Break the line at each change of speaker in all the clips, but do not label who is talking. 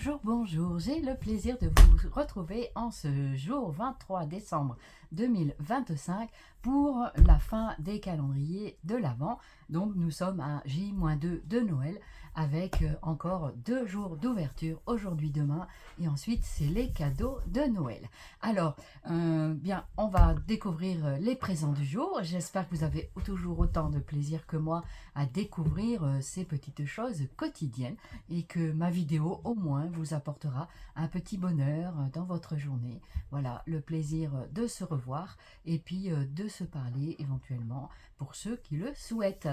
Bonjour, bonjour, j'ai le plaisir de vous retrouver en ce jour 23 décembre 2025 pour la fin des calendriers de l'Avent. Donc nous sommes à J-2 de Noël avec encore 2 jours d'ouverture, aujourd'hui, demain, et ensuite c'est les cadeaux de Noël. Alors, bien, on va découvrir les présents du jour. J'espère que vous avez toujours autant de plaisir que moi à découvrir ces petites choses quotidiennes et que ma vidéo au moins vous apportera un petit bonheur dans votre journée. Voilà, le plaisir de se revoir et puis de se parler éventuellement pour ceux qui le souhaitent.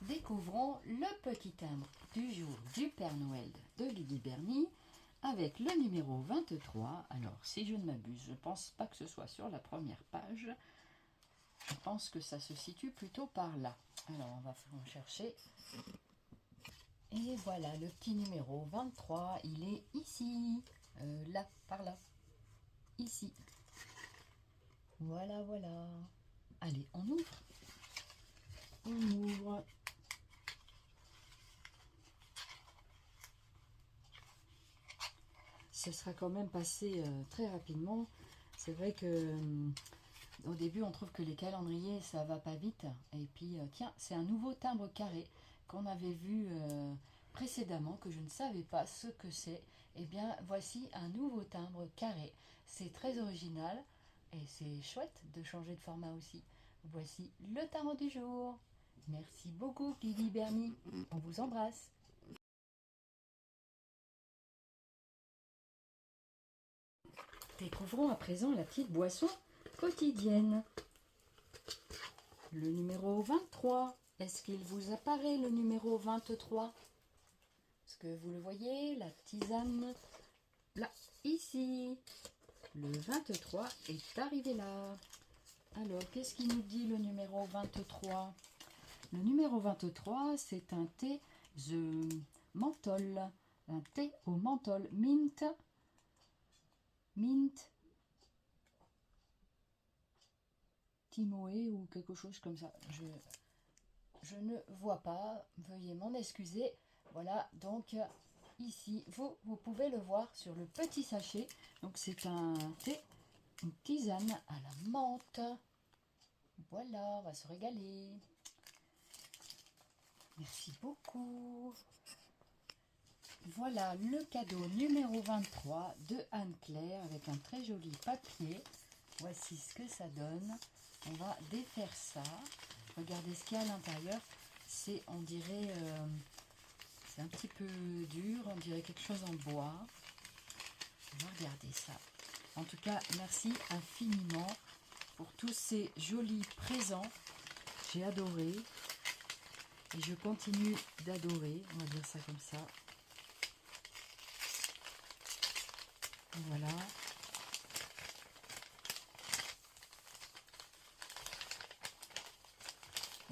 Découvrons le petit timbre du jour du Père Noël de Lydie Berny avec le numéro 23. Alors, si je ne m'abuse, je ne pense pas que ce soit sur la première page. Je pense que ça se situe plutôt par là. Alors, on va chercher. Et voilà, le petit numéro 23, il est ici. Là, par là. Ici. Voilà, voilà. Allez, on ouvre. On ouvre. Ce sera quand même passé très rapidement. C'est vrai que au début, on trouve que les calendriers, ça va pas vite. Et puis, tiens, c'est un nouveau timbre carré qu'on avait vu précédemment, que je ne savais pas ce que c'est. Eh bien, voici un nouveau timbre carré. C'est très original et c'est chouette de changer de format aussi. Voici le timbre du jour. Merci beaucoup, Lydie Berny. On vous embrasse. Découvrons à présent la petite boisson quotidienne. Le numéro 23. Est-ce qu'il vous apparaît le numéro 23? Est-ce que vous le voyez? La tisane, là, ici. Le 23 est arrivé là. Alors, qu'est-ce qu'il nous dit le numéro 23? Le numéro 23, c'est un thé the menthol. Un thé au menthol. Mint. Timoé ou quelque chose comme ça. Je ne vois pas. Veuillez m'en excuser. Voilà, donc ici, vous pouvez le voir sur le petit sachet. Donc c'est un thé, une tisane à la menthe. Voilà, on va se régaler. Merci beaucoup. Voilà le cadeau numéro 23 de Anne-Claire avec un très joli papier. Voici ce que ça donne. On va défaire ça. Regardez ce qu'il y a à l'intérieur. C'est, on dirait, c'est un petit peu dur. On dirait quelque chose en bois. On va regarder ça. En tout cas, merci infiniment pour tous ces jolis présents. J'ai adoré. Et je continue d'adorer. On va dire ça comme ça. Voilà.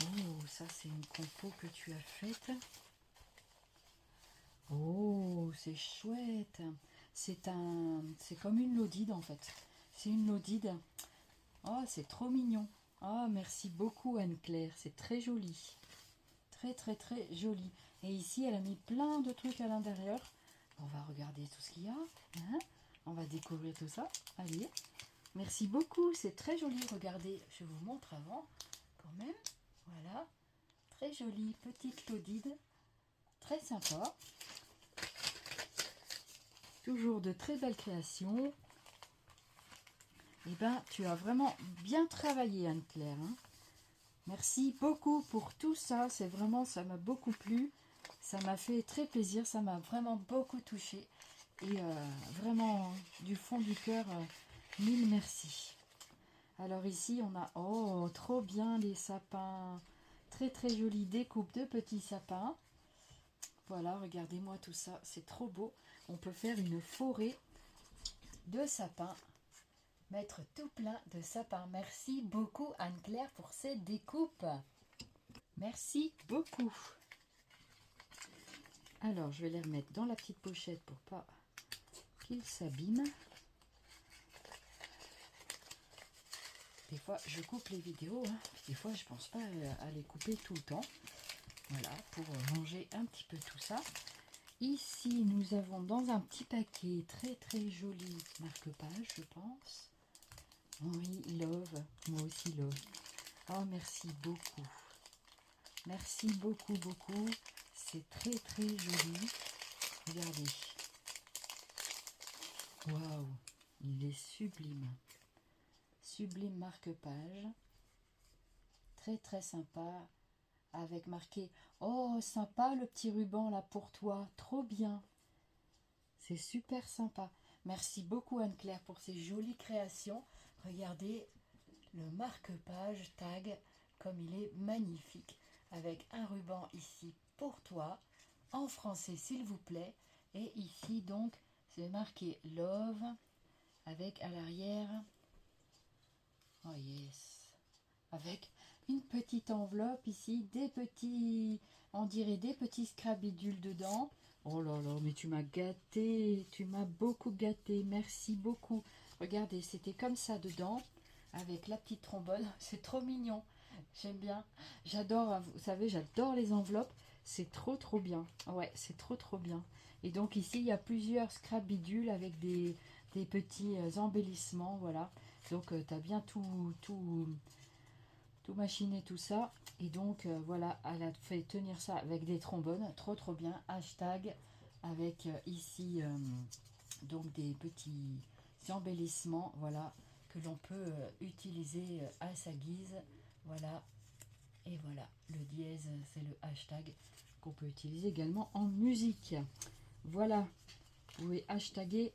Oh, ça c'est une compo que tu as faite. Oh, c'est chouette. C'est comme une lodide en fait. C'est une lodide. Oh, c'est trop mignon. Oh, merci beaucoup Anne-Claire. C'est très joli. Très très très joli. Et ici, elle a mis plein de trucs à l'intérieur. On va regarder tout ce qu'il y a. Hein, on va découvrir tout ça. Allez. Merci beaucoup. C'est très joli. Regardez, je vous montre avant quand même. Voilà. Très jolie petite lodide. Très sympa. Toujours de très belles créations. Eh bien, tu as vraiment bien travaillé, Anne-Claire. Hein. Merci beaucoup pour tout ça. C'est vraiment, ça m'a beaucoup plu. Ça m'a fait très plaisir. Ça m'a vraiment beaucoup touché. Et vraiment, du fond du cœur, mille merci. Alors ici, on a, oh, trop bien les sapins. Très, très jolie découpe de petits sapins. Voilà, regardez-moi tout ça. C'est trop beau. On peut faire une forêt de sapins. Mettre tout plein de sapins. Merci beaucoup Anne-Claire pour ces découpes. Merci beaucoup. Alors, je vais les remettre dans la petite pochette pour pas qu'ils s'abîment. Des fois, je coupe les vidéos. Hein. Des fois, je pense pas à les couper tout le temps. Voilà, pour ranger un petit peu tout ça. Ici, nous avons dans un petit paquet très très joli marque-page, je pense. Oui, Love, moi aussi Love. Oh, merci beaucoup. Merci beaucoup, beaucoup. C'est très très joli. Regardez. Waouh, il est sublime. Sublime marque-page. Très très sympa. Avec marqué « Oh, sympa le petit ruban là pour toi. Trop bien. » C'est super sympa. Merci beaucoup Anne-Claire pour ces jolies créations. Regardez le marque-page tag comme il est magnifique. Avec un ruban ici pour toi. En français s'il vous plaît. Et ici donc c'est marqué « Love » avec à l'arrière... Oh yes. Avec une petite enveloppe ici, des petits, on dirait des petits scrabidules dedans. Oh là là, mais tu m'as gâté, tu m'as beaucoup gâté, merci beaucoup. Regardez, c'était comme ça dedans, avec la petite trombone, c'est trop mignon, j'aime bien. J'adore, vous savez, j'adore les enveloppes, c'est trop trop bien. Ouais, c'est trop trop bien. Et donc ici, il y a plusieurs scrabidules avec des petits embellissements, voilà. Donc tu as bien tout machiné, tout ça. Et donc voilà, elle a fait tenir ça avec des trombones, trop trop bien. Hashtag avec ici donc des petits embellissements, voilà, que l'on peut utiliser à sa guise. Voilà, et voilà, le dièse, c'est le hashtag qu'on peut utiliser également en musique. Voilà, vous pouvez hashtaguer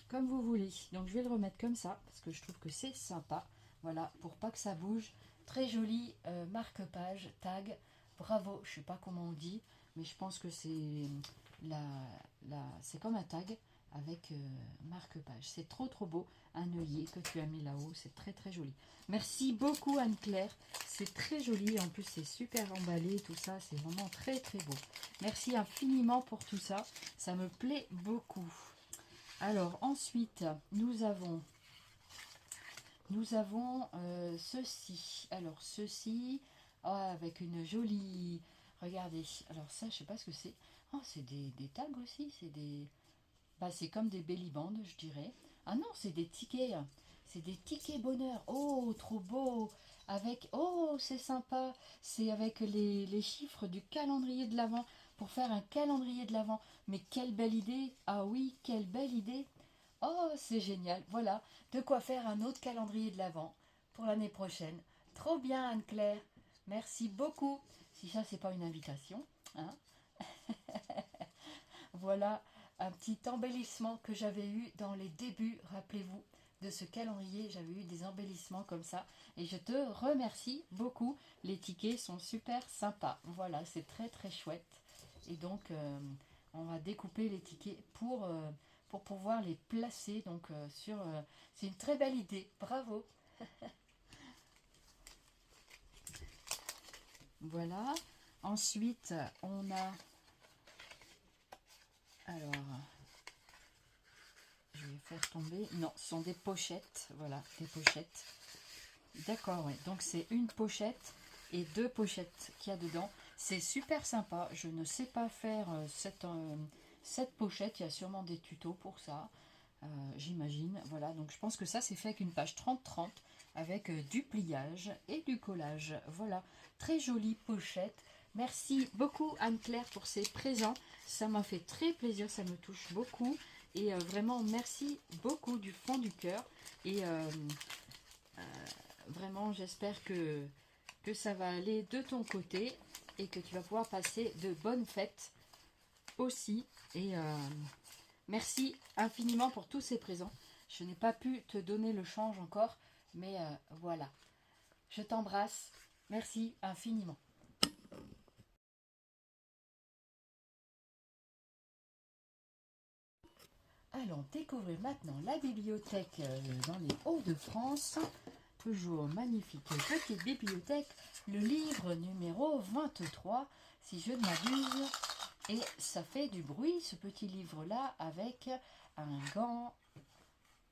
comme vous voulez. Donc je vais le remettre comme ça parce que je trouve que c'est sympa. Voilà, pour pas que ça bouge. Très joli marque-page, tag. Bravo, je sais pas comment on dit, mais je pense que c'est c'est comme un tag avec marque-page. C'est trop trop beau. Un œillet que tu as mis là-haut, c'est très très joli. Merci beaucoup Anne-Claire. C'est très joli. En plus, c'est super emballé, tout ça. C'est vraiment très très beau. Merci infiniment pour tout ça. Ça me plaît beaucoup. Alors ensuite, nous avons ceci. Alors ceci, oh, avec une jolie... Regardez, alors ça, je sais pas ce que c'est. Oh, c'est des tags aussi, c'est des... Bah, c'est comme des belly bands, je dirais. Ah non, c'est des tickets. C'est des tickets bonheur. Oh, trop beau. Avec... Oh, c'est sympa. C'est avec les chiffres du calendrier de l'Avent. Pour faire un calendrier de l'Avent. Mais quelle belle idée. Ah oui, quelle belle idée. Oh, c'est génial. Voilà, de quoi faire un autre calendrier de l'Avent pour l'année prochaine. Trop bien, Anne-Claire. Merci beaucoup. Si ça, c'est pas une invitation, hein. Voilà un petit embellissement que j'avais eu dans les débuts, rappelez-vous, de ce calendrier. J'avais eu des embellissements comme ça. Et je te remercie beaucoup. Les tickets sont super sympas. Voilà, c'est très très chouette. Et donc, on va découper les tickets pour pouvoir les placer. Donc, c'est une très belle idée. Bravo. Voilà. Ensuite, on a... Alors, je vais faire tomber. Non, ce sont des pochettes. Voilà, des pochettes. D'accord, ouais. Donc c'est une pochette et deux pochettes qu'il y a dedans. C'est super sympa. Je ne sais pas faire cette pochette. Il y a sûrement des tutos pour ça. J'imagine. Voilà, donc je pense que ça c'est fait avec une page 30-30 avec du pliage et du collage. Voilà, très jolie pochette. Merci beaucoup Anne-Claire pour ces présents. Ça m'a fait très plaisir, ça me touche beaucoup. Et vraiment, merci beaucoup du fond du cœur. Et vraiment, j'espère que ça va aller de ton côté et que tu vas pouvoir passer de bonnes fêtes aussi. Et merci infiniment pour tous ces présents. Je n'ai pas pu te donner le change encore, mais voilà. Je t'embrasse. Merci infiniment. Allons découvrir maintenant la bibliothèque dans les Hauts-de-France. Toujours magnifique petite bibliothèque. Le livre numéro 23, si je ne m'abuse. Et ça fait du bruit, ce petit livre-là, avec un gant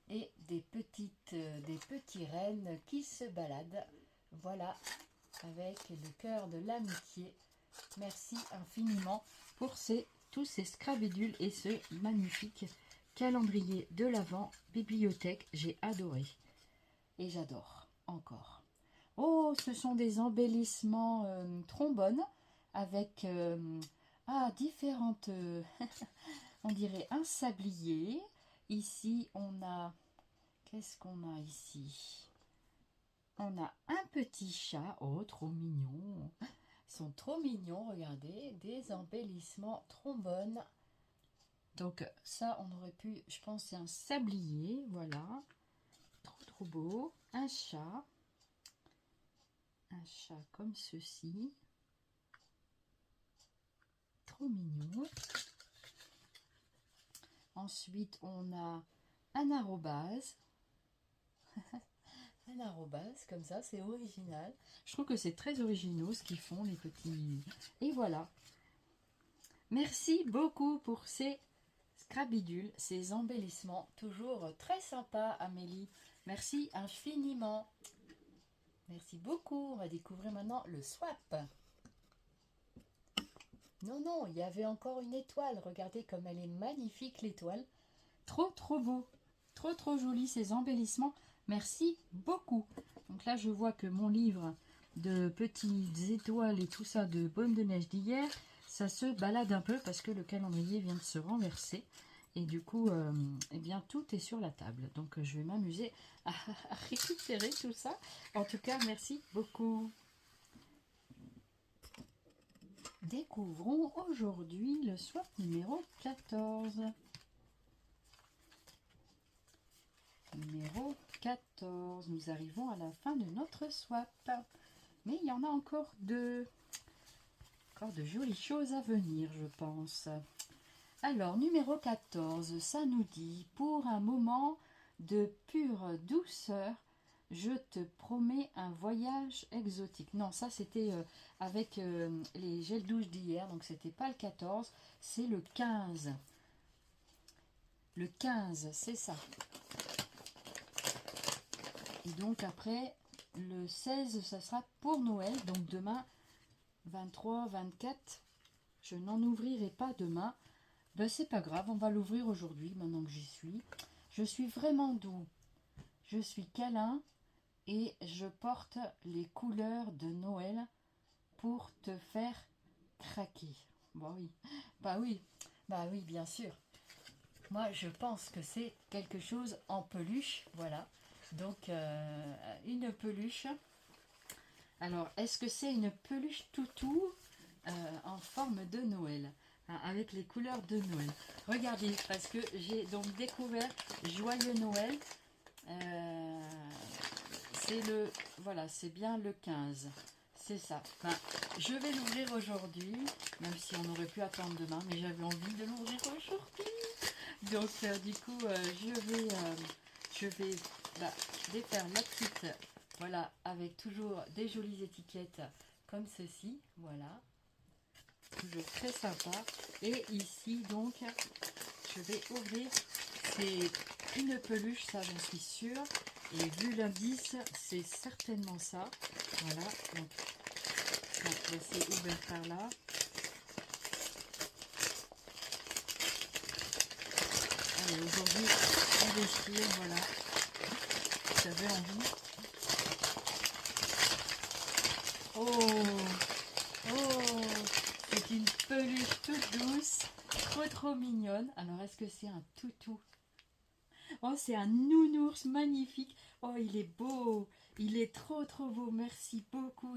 et des petits rennes qui se baladent. Voilà, avec le cœur de l'amitié. Merci infiniment pour tous ces scrabidules et ce magnifique calendrier de l'Avent bibliothèque. J'ai adoré et j'adore encore. Oh, ce sont des embellissements trombones avec différentes, on dirait un sablier. Ici, on a, qu'est-ce qu'on a ici? On a un petit chat, oh, trop mignon. Ils sont trop mignons, regardez, des embellissements trombones. Donc ça, on aurait pu, je pense, c'est un sablier, voilà. Trop beau. Un chat comme ceci. Trop mignon. Ensuite, on a un arrobase. Un arrobase, comme ça, c'est original. Je trouve que c'est très originaux ce qu'ils font, les petits. Et voilà. Merci beaucoup pour ces scrabidules, ces embellissements. Toujours très sympa, Amélie. Merci infiniment. Merci beaucoup. On va découvrir maintenant le swap. Non, il y avait encore une étoile. Regardez comme elle est magnifique, l'étoile. Trop beau. Trop joli ces embellissements. Merci beaucoup. Donc là, je vois que mon livre de petites étoiles et tout ça de Bonne de neige d'hier, ça se balade un peu parce que le calendrier vient de se renverser. Et du coup, eh bien, tout est sur la table. Donc, je vais m'amuser à récupérer tout ça. En tout cas, merci beaucoup. Découvrons aujourd'hui le swap numéro 14. Numéro 14. Nous arrivons à la fin de notre swap. Mais il y en a encore de jolies choses à venir, je pense. Alors, numéro 14, ça nous dit « Pour un moment de pure douceur, je te promets un voyage exotique. » Non, ça c'était avec les gels douche d'hier, donc c'était pas le 14, c'est le 15. Le 15, c'est ça. Et donc après, le 16, ça sera pour Noël, donc demain, 23, 24, je n'en ouvrirai pas demain. Ben, c'est pas grave, on va l'ouvrir aujourd'hui, maintenant que j'y suis. Je suis vraiment doux. Je suis câlin et je porte les couleurs de Noël pour te faire craquer. Bah oui, bien sûr. Moi, je pense que c'est quelque chose en peluche, voilà. Donc, une peluche. Alors, est-ce que c'est une peluche toutou en forme de Noël ? Avec les couleurs de Noël. Regardez, parce que j'ai donc découvert Joyeux Noël. C'est bien le 15. C'est ça. Enfin, je vais l'ouvrir aujourd'hui, même si on aurait pu attendre demain, mais j'avais envie de l'ouvrir aujourd'hui. Donc, du coup, je vais défaire la petite, voilà, avec toujours des jolies étiquettes comme ceci, voilà. Toujours très sympa. Et ici donc je vais ouvrir, c'est une peluche, ça j'en suis sûre, et vu l'indice c'est certainement ça, voilà. Donc c'est ouvert par là. Allez, aujourd'hui on déchire, voilà, j'avais envie. C'est une peluche toute douce, trop mignonne. Alors, est-ce que c'est un toutou? Oh, c'est un nounours magnifique. Oh, il est beau. Il est trop beau. Merci beaucoup.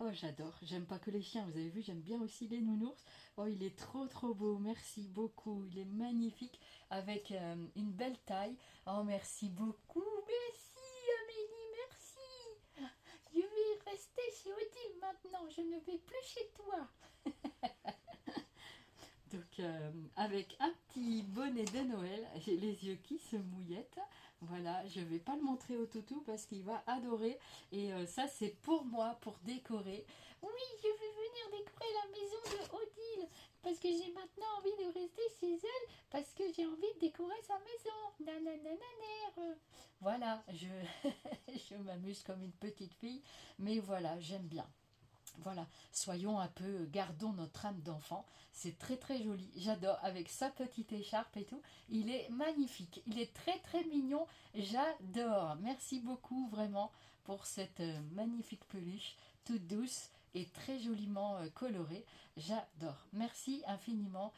Oh, j'adore. J'aime pas que les chiens. Vous avez vu, j'aime bien aussi les nounours. Oh, il est trop beau. Merci beaucoup. Il est magnifique avec une belle taille. Oh, merci beaucoup. Merci, Amélie. Merci. Je vais rester chez Odile maintenant. Je ne vais plus chez toi. Donc avec un petit bonnet de Noël, j'ai les yeux qui se mouillettent. Voilà, je ne vais pas le montrer au toutou parce qu'il va adorer. Et ça c'est pour moi, pour décorer. Oui, je vais venir décorer la maison de Odile parce que j'ai maintenant envie de rester chez elle parce que j'ai envie de décorer sa maison. Nananananer. Voilà, je je m'amuse comme une petite fille, mais voilà, j'aime bien. Voilà, soyons un peu, gardons notre âme d'enfant. C'est très très joli, j'adore, avec sa petite écharpe et tout. Il est magnifique, il est très très mignon, j'adore. Merci beaucoup vraiment pour cette magnifique peluche, toute douce et très joliment colorée. J'adore. Merci infiniment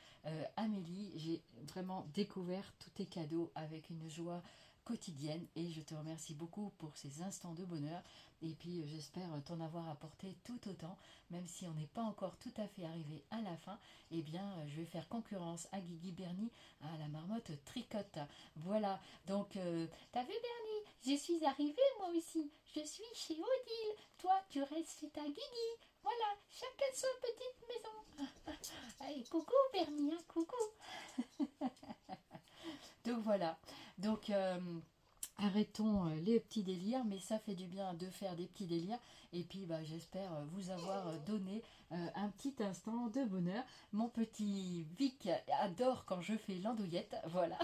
Amélie, j'ai vraiment découvert tous tes cadeaux avec une joie quotidienne et je te remercie beaucoup pour ces instants de bonheur et puis j'espère t'en avoir apporté tout autant, même si on n'est pas encore tout à fait arrivé à la fin. Eh bien je vais faire concurrence à Guigui Bernie, à la marmotte tricote. Voilà, donc t'as vu Bernie, je suis arrivée moi aussi, je suis chez Odile, toi tu restes chez ta Guigui. Voilà, chacun sa petite maison. Allez, coucou Bernie, hein, coucou. Donc voilà, donc arrêtons les petits délires, mais ça fait du bien de faire des petits délires. Et puis bah, j'espère vous avoir donné un petit instant de bonheur. Mon petit Vic adore quand je fais l'andouillette, voilà.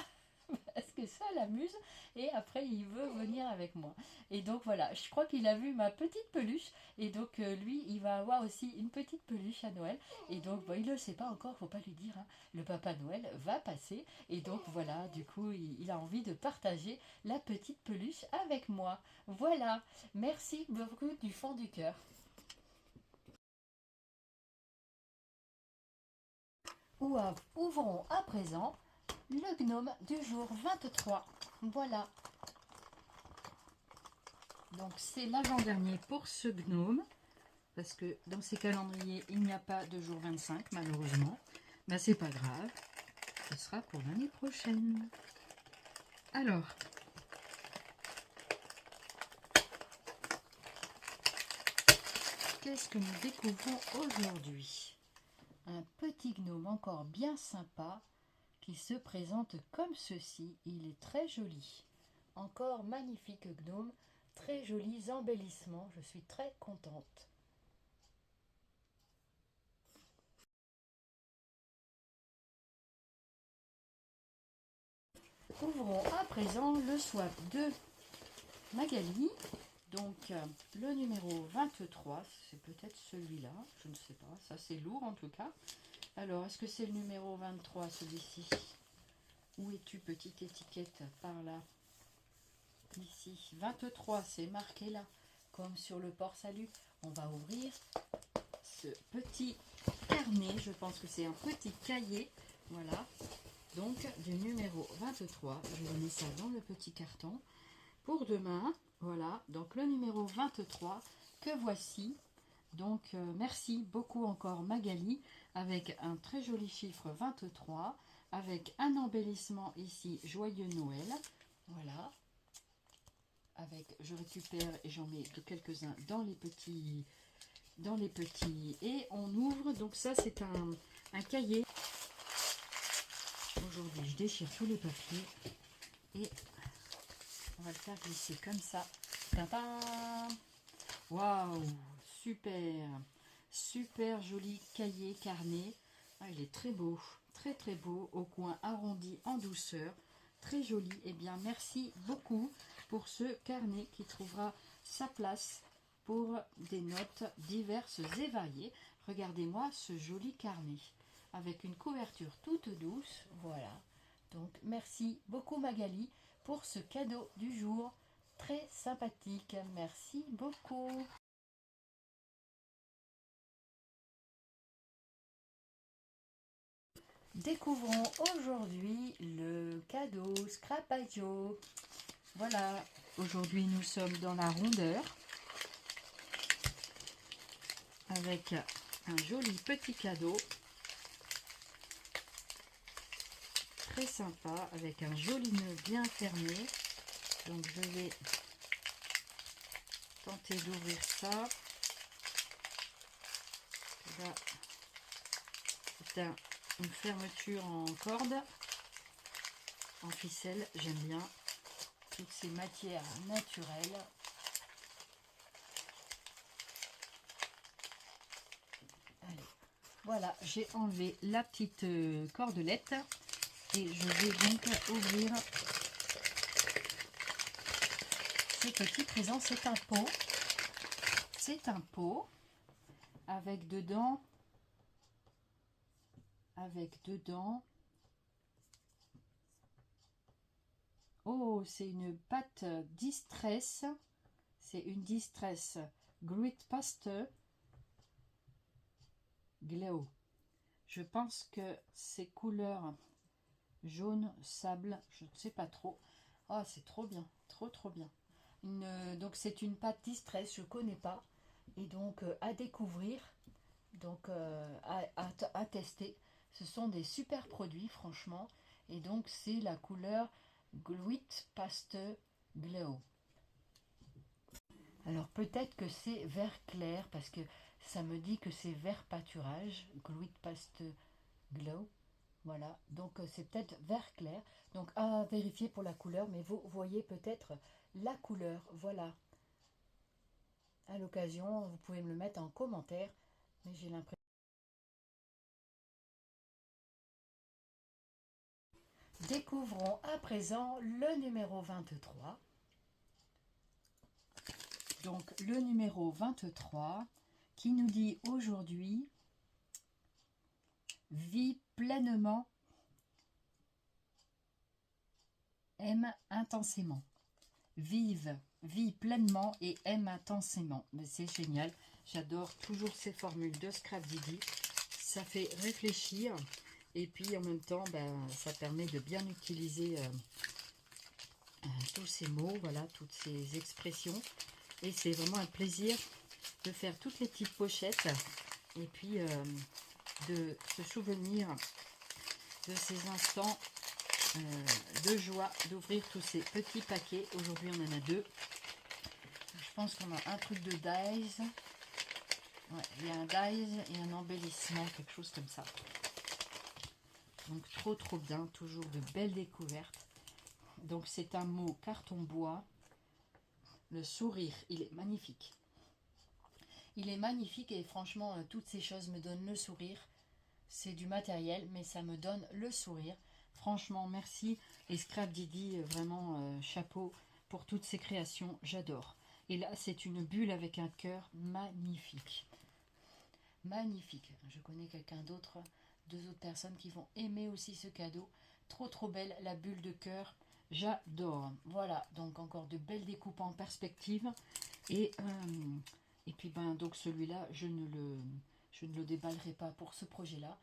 Parce que ça l'amuse et après il veut venir avec moi. Et donc voilà, je crois qu'il a vu ma petite peluche et donc lui il va avoir aussi une petite peluche à Noël et donc bon, il ne le sait pas encore, faut pas lui dire, hein. Le Papa Noël va passer et donc voilà, du coup il a envie de partager la petite peluche avec moi. Voilà, merci beaucoup du fond du cœur. Ouvrons à présent le gnome du jour 23. Voilà. Donc c'est l'avant-dernier pour ce gnome. Parce que dans ces calendriers, il n'y a pas de jour 25, malheureusement. Mais c'est pas grave. Ce sera pour l'année prochaine. Alors. Qu'est-ce que nous découvrons aujourd'hui? Un petit gnome encore bien sympa qui se présente comme ceci. Il est très joli. Encore magnifique gnome, très jolis embellissements. Je suis très contente. Ouvrons à présent le swap de Magali. Donc le numéro 23, c'est peut-être celui-là, je ne sais pas, ça c'est lourd en tout cas. Alors, est-ce que c'est le numéro 23, celui-ci? Où es-tu, petite étiquette? Par là. Ici. 23, c'est marqué là, comme sur le port-salut. On va ouvrir ce petit carnet. Je pense que c'est un petit cahier. Voilà. Donc, du numéro 23. Je vais mettre ça dans le petit carton. Pour demain, voilà. Donc, le numéro 23 que voici. Donc, merci beaucoup encore Magali, avec un très joli chiffre 23, avec un embellissement ici, Joyeux Noël. Voilà. Avec, je récupère et j'en mets quelques-uns dans les petits, et on ouvre. Donc ça, c'est un cahier. Aujourd'hui, je déchire tous les papiers et on va le faire glisser comme ça. Waouh, super, super joli cahier carnet. Ah, il est très beau, très très beau, au coin arrondi en douceur, très joli. Eh bien, merci beaucoup pour ce carnet qui trouvera sa place pour des notes diverses et variées. Regardez-moi ce joli carnet avec une couverture toute douce. Voilà. Donc, merci beaucoup Magali pour ce cadeau du jour. Très sympathique. Merci beaucoup. Découvrons aujourd'hui le cadeau Scrapaggio. Voilà, aujourd'hui nous sommes dans la rondeur avec un joli petit cadeau très sympa avec un joli nœud bien fermé. Donc je vais tenter d'ouvrir ça. Là, c'est une fermeture en corde, en ficelle. J'aime bien toutes ces matières naturelles. Allez, voilà, j'ai enlevé la petite cordelette et je vais donc ouvrir ce petit présent. C'est un pot. C'est un pot avec dedans, oh, c'est une pâte Distress. C'est une Distress Grit Paste Glow. Je pense que c'est couleur jaune sable, je ne sais pas trop. Oh, c'est trop bien, trop bien. Donc c'est une pâte Distress, je ne connais pas. Et donc à découvrir, donc à tester. Ce sont des super produits, franchement. Et donc c'est la couleur Grit Paste Glow. Alors peut-être que c'est vert clair parce que ça me dit que c'est vert pâturage, Grit Paste Glow. Voilà, donc c'est peut-être vert clair. Donc à vérifier pour la couleur, mais vous voyez peut-être la couleur. Voilà. À l'occasion, vous pouvez me le mettre en commentaire, mais j'ai l'impression. Découvrons à présent le numéro 23. Donc le numéro 23 qui nous dit aujourd'hui: vis pleinement, aime intensément. Vis pleinement et aime intensément. Mais c'est génial. J'adore toujours ces formules de Scrap Didi. Ça fait réfléchir. Et puis en même temps, ça permet de bien utiliser tous ces mots, voilà, toutes ces expressions. Et c'est vraiment un plaisir de faire toutes les petites pochettes. Et puis de se souvenir de ces instants de joie, d'ouvrir tous ces petits paquets. Aujourd'hui on en a 2. Je pense qu'on a un truc de dies. Ouais, il y a un dies et un embellissement, quelque chose comme ça. Donc trop bien, toujours de belles découvertes. Donc c'est un mot carton bois. Le sourire, il est magnifique. Il est magnifique et franchement toutes ces choses me donnent le sourire. C'est du matériel mais ça me donne le sourire. Franchement merci. Et Scrap Didi, vraiment chapeau pour toutes ces créations, j'adore. Et là c'est une bulle avec un cœur magnifique. Magnifique. Je connais quelqu'un d'autre, 2 autres personnes qui vont aimer aussi ce cadeau. Trop belle la bulle de cœur. J'adore. Voilà, donc encore de belles découpes en perspective. Et puis donc celui-là, je ne le déballerai pas pour ce projet-là,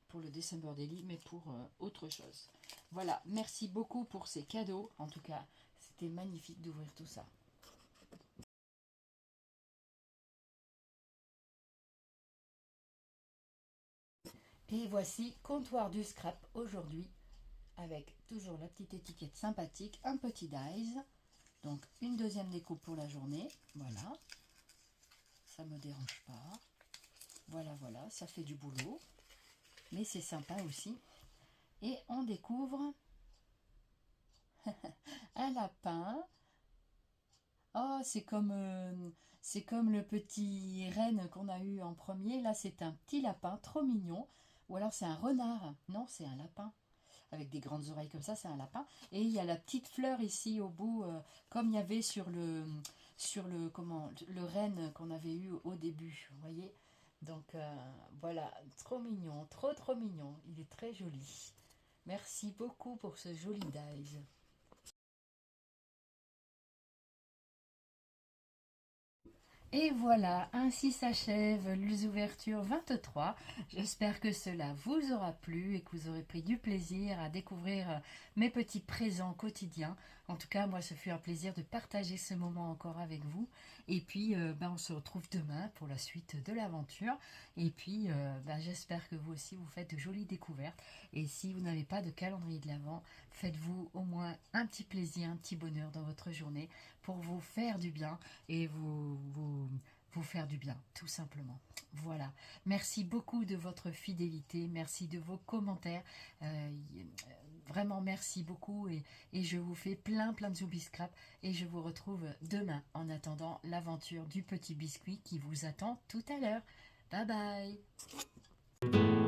pour le December Daily, mais pour autre chose. Voilà, merci beaucoup pour ces cadeaux. En tout cas, c'était magnifique d'ouvrir tout ça. Et voici Comptoir du Scrap aujourd'hui, avec toujours la petite étiquette sympathique, un petit dies, donc une deuxième découpe pour la journée, voilà, ça me dérange pas, voilà, ça fait du boulot, mais c'est sympa aussi, et on découvre un lapin. Oh, c'est comme le petit renne qu'on a eu en premier, là c'est un petit lapin, trop mignon, ou alors c'est un renard, non c'est un lapin, avec des grandes oreilles comme ça, c'est un lapin. Et il y a la petite fleur ici au bout, comme il y avait sur le renne qu'on avait eu au début, vous voyez. Donc voilà, trop mignon, trop mignon. Il est très joli. Merci beaucoup pour ce joli dies. Et voilà, ainsi s'achève l'ouverture 23. J'espère que cela vous aura plu et que vous aurez pris du plaisir à découvrir mes petits présents quotidiens. En tout cas, moi, ce fut un plaisir de partager ce moment encore avec vous. Et puis, on se retrouve demain pour la suite de l'aventure. Et puis, j'espère que vous aussi, vous faites de jolies découvertes. Et si vous n'avez pas de calendrier de l'Avent, faites-vous au moins un petit plaisir, un petit bonheur dans votre journée pour vous faire du bien et vous faire du bien, tout simplement. Voilà. Merci beaucoup de votre fidélité, merci de vos commentaires. Vraiment, merci beaucoup et je vous fais plein de zoubis scrap et je vous retrouve demain en attendant l'aventure du petit biscuit qui vous attend tout à l'heure. Bye bye.